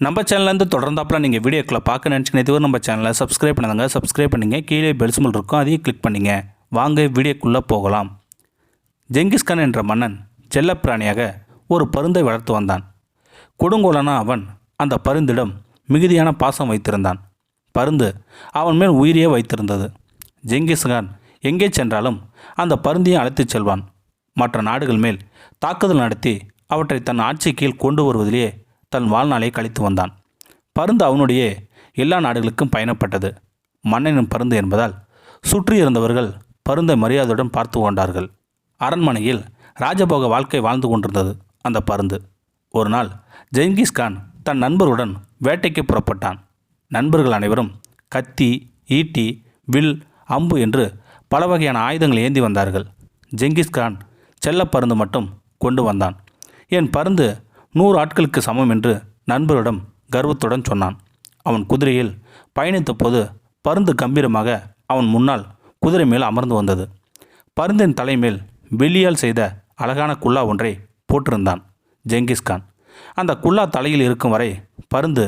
நம்ம சேனல்லேருந்து தொடர்ந்தாப்பில் நீங்கள் வீடியோக்களை பார்க்க நினச்சிங்கன்னா இதுவரை நம்ம சேனலை சப்ஸ்கிரைப் பண்ணுங்க. சப்ஸ்கிரைப் பண்ணிங்க. கீழே பெல் சிம்பல் இருக்கும், அதையும் கிளிக் பண்ணிங்க. வாங்க வீடியோக்குள்ளே போகலாம். ஜெங்கிஸ்கான் என்ற மன்னன் செல்லப்பிராணியாக ஒரு பருந்தை வளர்த்து வந்தான். கொடுங்கோலனா அவன் அந்த பருந்திடம் மிகுதியான பாசம் வைத்திருந்தான். பருந்து அவன் மேல் உயிரியே வைத்திருந்தது. ஜெங்கிஸ்கான் எங்கே சென்றாலும் அந்த பருந்தியை அழைத்துச் செல்வான். மற்ற நாடுகள் மேல் தாக்குதல் நடத்தி அவற்றை தன் ஆட்சி கீழ் கொண்டு வருவதிலேயே தன் வாழ்நாளை கழித்து வந்தான். பருந்து அவனுடைய எல்லா நாடுகளுக்கும் பயணப்பட்டது. மன்னனின் பருந்து என்பதால் சுற்றி இருந்தவர்கள் பருந்தை மரியாதையுடன் பார்த்து கொண்டார்கள். அரண்மனையில் ராஜபோக வாழ்க்கை வாழ்ந்து கொண்டிருந்தது அந்த பருந்து. ஒரு நாள் ஜெங்கிஸ்கான் தன் நண்பருடன் வேட்டைக்கு புறப்பட்டான். நண்பர்கள் அனைவரும் கத்தி, ஈட்டி, வில், அம்பு என்று பல வகையான ஆயுதங்கள் ஏந்தி வந்தார்கள். ஜெங்கிஸ்கான் செல்லப்பருந்து மட்டும் கொண்டு வந்தான். என் பருந்து 100 ஆட்களுக்கு சமம் என்று நண்பரிடம் கர்வத்துடன் சொன்னான். அவன் குதிரையில் பயணித்த போது பருந்து கம்பீரமாக அவன் முன்னால் குதிரை மேல் அமர்ந்து வந்தது. பருந்தின் தலைமேல் வெள்ளியால் செய்த அழகான குல்லா ஒன்றை போட்டிருந்தான் ஜெங்கிஸ்கான். அந்த குல்லா தலையில் இருக்கும் வரை பருந்து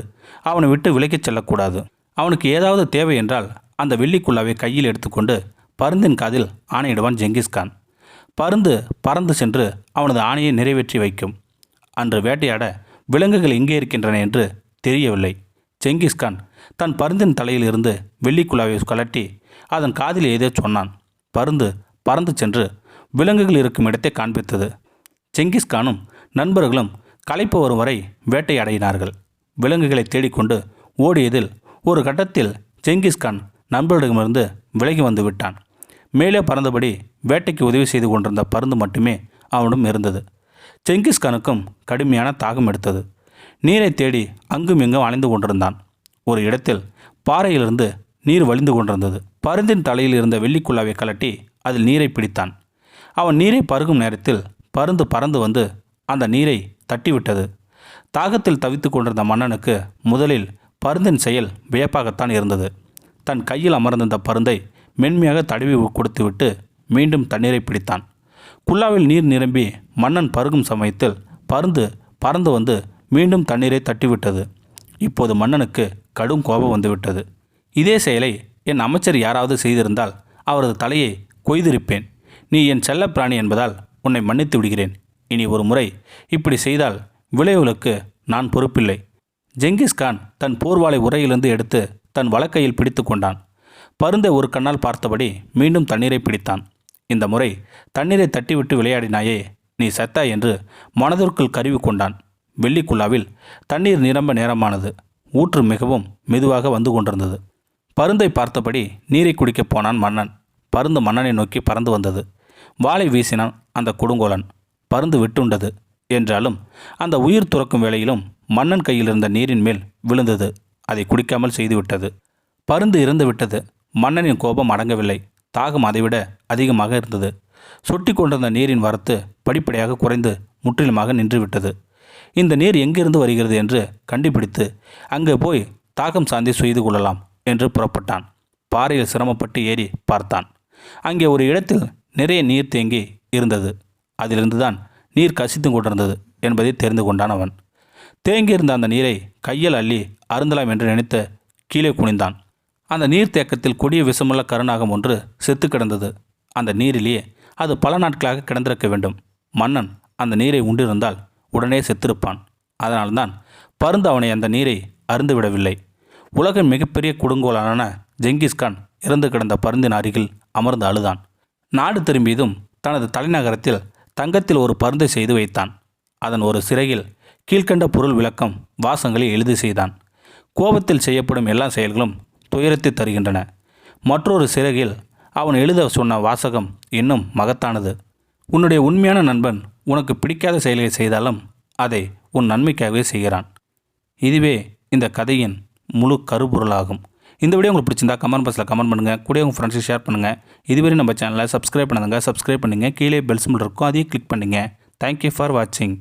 அவனை விட்டு விலகிச் செல்லக்கூடாது. அவனுக்கு ஏதாவது தேவை என்றால் அந்த வெள்ளிக்குல்லாவை கையில் எடுத்துக்கொண்டு பருந்தின் காதில் ஆணையிடுவான் ஜெங்கிஸ்கான். பருந்து பறந்து சென்று அவனது ஆணையை நிறைவேற்றி வைக்கும். அன்று வேட்டையாட விலங்குகள் எங்கே இருக்கின்றன என்று தெரியவில்லை. ஜெங்கிஸ்கான் தன் பருந்தின் தலையில் இருந்து வெள்ளிக்குழாவை கலட்டி அதன் காதில் ஏதோ சொன்னான். பருந்து பறந்து சென்று விலங்குகள் இருக்கும் இடத்தை காண்பித்தது. ஜெங்கிஸ்கானும் நண்பர்களும் களைப்பு வரும் வரை வேட்டையாடினார்கள். விலங்குகளை தேடிக்கொண்டு ஓடியதில் ஒரு கட்டத்தில் ஜெங்கிஸ்கான் நண்பர்களிடமிருந்து விலகி வந்து விட்டான். மேலே பறந்தபடி வேட்டைக்கு உதவி செய்து கொண்டிருந்த பருந்து மட்டுமே அவனிடம் இருந்தது. ஜெங்கிஸ்கானுக்கும் கடுமையான தாகம் எடுத்தது. நீரை தேடி அங்கும் இங்கும் அலைந்து கொண்டிருந்தான். ஒரு இடத்தில் பாறையிலிருந்து நீர் வழிந்து கொண்டிருந்தது. பருந்தின் தலையில் இருந்த வெள்ளிக்குள்ளாவை கலட்டி அதில் நீரை பிடித்தான். அவன் நீரை பருகும் நேரத்தில் பருந்து பறந்து வந்து அந்த நீரை தட்டிவிட்டது. தாகத்தில் தவித்து கொண்டிருந்த மன்னனுக்கு முதலில் பருந்தின் செயல் வியப்பாகத்தான் இருந்தது. தன் கையில் அமர்ந்திருந்த பருந்தை மென்மையாக தடவி கொடுத்துவிட்டு மீண்டும் தண்ணீரை பிடித்தான். குல்லாவில் நீர் நிரம்பி மன்னன் பருகும் சமயத்தில் பருந்து பறந்து வந்து மீண்டும் தண்ணீரை தட்டிவிட்டது. இப்போது மன்னனுக்கு கடும் கோபம் வந்துவிட்டது. இதே செயலை என் அமைச்சர் யாராவது செய்திருந்தால் அவரது தலையை கொய்திருப்பேன். நீ என் செல்லப்பிராணி என்பதால் உன்னை மன்னித்து விடுகிறேன். இனி ஒரு முறை இப்படி செய்தால் விளைவுகளுக்கு நான் பொறுப்பில்லை. ஜெங்கிஸ்கான் தன் போர்வாளை உரையிலிருந்து எடுத்து தன் வலக்கையில் பிடித்து கொண்டான். பருந்தை ஒரு கண்ணால் பார்த்தபடி மீண்டும் தண்ணீரை பிடித்தான். இந்த முறை தண்ணீரை தட்டிவிட்டு விளையாடினாயே, நீ செத்தாய் என்று மனதிற்குள் கருவி கொண்டான். வெள்ளிக்குள்ளாவில் தண்ணீர் நிரம்ப நேரமானது. ஊற்று மிகவும் மெதுவாக வந்து கொண்டிருந்தது. பருந்தை பார்த்தபடி நீரை குடிக்கப் போனான் மன்னன். பருந்து மன்னனை நோக்கி பறந்து வந்தது. வாளை வீசினான் அந்த கொடுங்கோலன். பருந்து விட்டுண்டது. என்றாலும் அந்த உயிர் துறக்கும் வேளையிலும் மன்னன் கையில் இருந்த நீரின் மேல் விழுந்தது. அதை குடிக்காமல் செய்துவிட்டது. பருந்து இறந்து விட்டது. மன்னனின் கோபம் அடங்கவில்லை. தாகம் அதைவிட அதிகமாக இருந்தது. சொட்டி கொண்டிருந்த நீரின் வரத்து படிப்படியாக குறைந்து முற்றிலுமாக நின்றுவிட்டது. இந்த நீர் எங்கிருந்து வருகிறது என்று கண்டுபிடித்து அங்கே போய் தாகம் சாந்தி செய்து கொள்ளலாம் என்று புறப்பட்டான். பாறையில் சிரமப்பட்டு ஏறி பார்த்தான். அங்கே ஒரு இடத்தில் நிறைய நீர் தேங்கி இருந்தது. அதிலிருந்துதான் நீர் கசித்து கொண்டிருந்தது என்பதை தெரிந்து கொண்டான் அவன். தேங்கியிருந்த அந்த நீரை கையில் அள்ளி அருந்தலாம் என்று நினைத்து கீழே குனிந்தான். அந்த நீர்த்தேக்கத்தில் கொடிய விஷமுள்ள கருநாகம் ஒன்று செத்து கிடந்தது. அந்த நீரிலேயே அது பல நாட்களாக கிடந்திருக்க வேண்டும். மன்னன் அந்த நீரை உண்டிருந்தால் உடனே செத்திருப்பான். அதனால்தான் பருந்து அவனை அந்த நீரை அருந்துவிடவில்லை. உலகின் மிகப்பெரிய கொடுங்கோலான ஜெங்கிஸ்கான் இறந்து கிடந்த பருந்தின் அருகில் அமர்ந்து அழுதான். நாடு திரும்பியதும் தனது தலைநகரத்தில் தங்கத்தில் ஒரு பருந்தை செய்து வைத்தான். அதன் ஒரு சிறையில் கீழ்கண்ட பொருள் விளக்கம் வாசங்களை எழுதி செய்தான். கோபத்தில் செய்யப்படும் எல்லா செயல்களும் துயரத்தை தருகின்றன. மற்றொரு சிறகில் அவன் எழுத சொன்ன வாசகம் இன்னும் மகத்தானது. உன்னுடைய உண்மையான நண்பன் உனக்கு பிடிக்காத செயல்களை செய்தாலும் அதை உன் நன்மைக்காகவே செய்கிறான். இதுவே இந்த கதையின் முழு கருப்பொருளாகும். இந்த வீடியோ உங்களுக்கு பிடிச்சிருந்தா கமெண்ட் பாக்ஸில் கமெண்ட் பண்ணுங்கள். கூட உங்கள் ஃப்ரெண்ட்ஸுக்கு ஷேர் பண்ணுங்கள். இதுவரை நம்ம சேனலை சப்ஸ்கிரைப் பண்ணுங்க. சப்ஸ்கிரைப் பண்ணுங்கள். கீழே பெல் சிம்பல் இருக்கும், அதையும் கிளிக் பண்ணுங்கள். தேங்க்யூ ஃபார் வாட்சிங்.